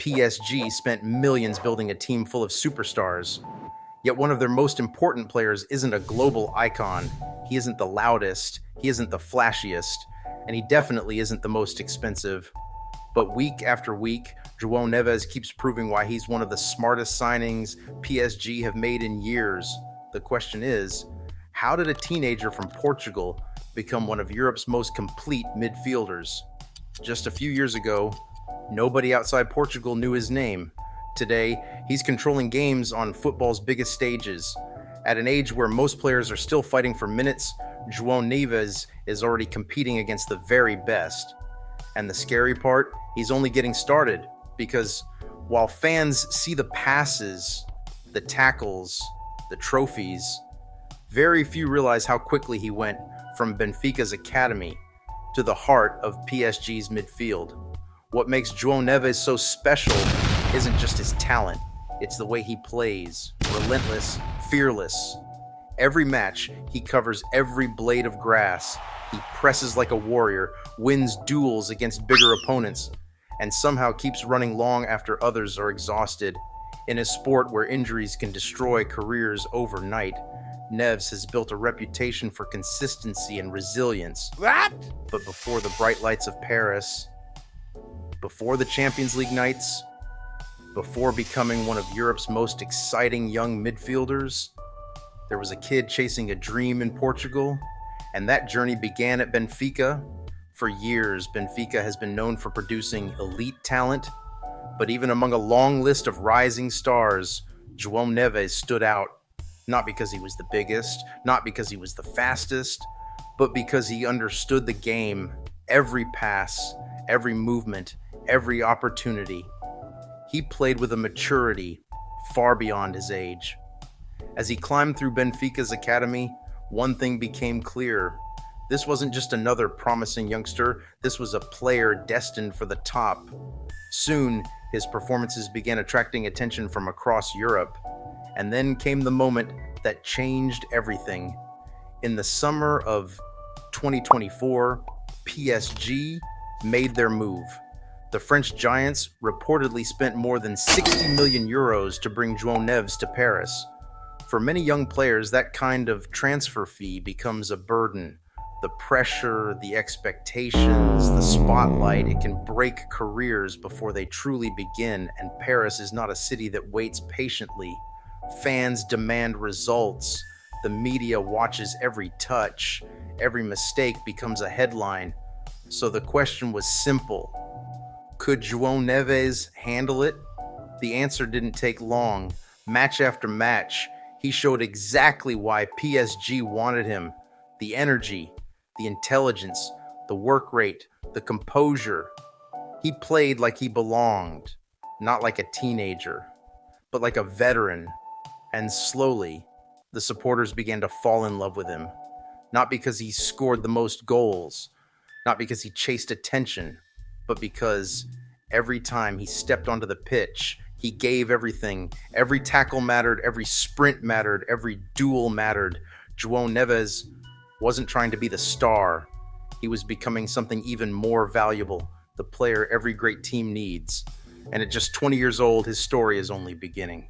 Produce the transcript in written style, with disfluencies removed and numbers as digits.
PSG spent millions building a team full of superstars. Yet one of their most important players isn't a global icon. He isn't the loudest, he isn't the flashiest, and he definitely isn't the most expensive. But week after week, Joao Neves keeps proving why he's one of the smartest signings PSG have made in years. The question is, how did a teenager from Portugal become one of Europe's most complete midfielders? Just a few years ago, nobody outside Portugal knew his name. Today, he's controlling games on football's biggest stages. At an age where most players are still fighting for minutes, Joao Neves is already competing against the very best. And the scary part, he's only getting started, because while fans see the passes, the tackles, the trophies, very few realize how quickly he went from Benfica's academy to the heart of PSG's midfield. What makes Joao Neves so special isn't just his talent, it's the way he plays. Relentless, fearless. Every match, he covers every blade of grass. He presses like a warrior, wins duels against bigger opponents, and somehow keeps running long after others are exhausted. In a sport where injuries can destroy careers overnight, Neves has built a reputation for consistency and resilience. What? But before the bright lights of Paris, before the Champions League nights, before becoming one of Europe's most exciting young midfielders, there was a kid chasing a dream in Portugal, and that journey began at Benfica. For years, Benfica has been known for producing elite talent, but even among a long list of rising stars, Joao Neves stood out, not because he was the biggest, not because he was the fastest, but because he understood the game, every pass, every movement, every opportunity. He played with a maturity far beyond his age. As he climbed through Benfica's academy, one thing became clear. This wasn't just another promising youngster, this was a player destined for the top. Soon, his performances began attracting attention from across Europe. And then came the moment that changed everything. In the summer of 2024, PSG made their move. The French giants reportedly spent more than 60 million euros to bring Joao Neves to Paris. For many young players, that kind of transfer fee becomes a burden. The pressure, the expectations, the spotlight, it can break careers before they truly begin, and Paris is not a city that waits patiently. Fans demand results. The media watches every touch. Every mistake becomes a headline. So the question was simple. Could Joao Neves handle it? The answer didn't take long. Match after match, he showed exactly why PSG wanted him. The energy, the intelligence, the work rate, the composure. He played like he belonged, not like a teenager, but like a veteran. And slowly, the supporters began to fall in love with him. Not because he scored the most goals, not because he chased attention, but because every time he stepped onto the pitch, he gave everything. Every tackle mattered, every sprint mattered, every duel mattered. Joao Neves wasn't trying to be the star. He was becoming something even more valuable, the player every great team needs. And at just 20 years old, his story is only beginning.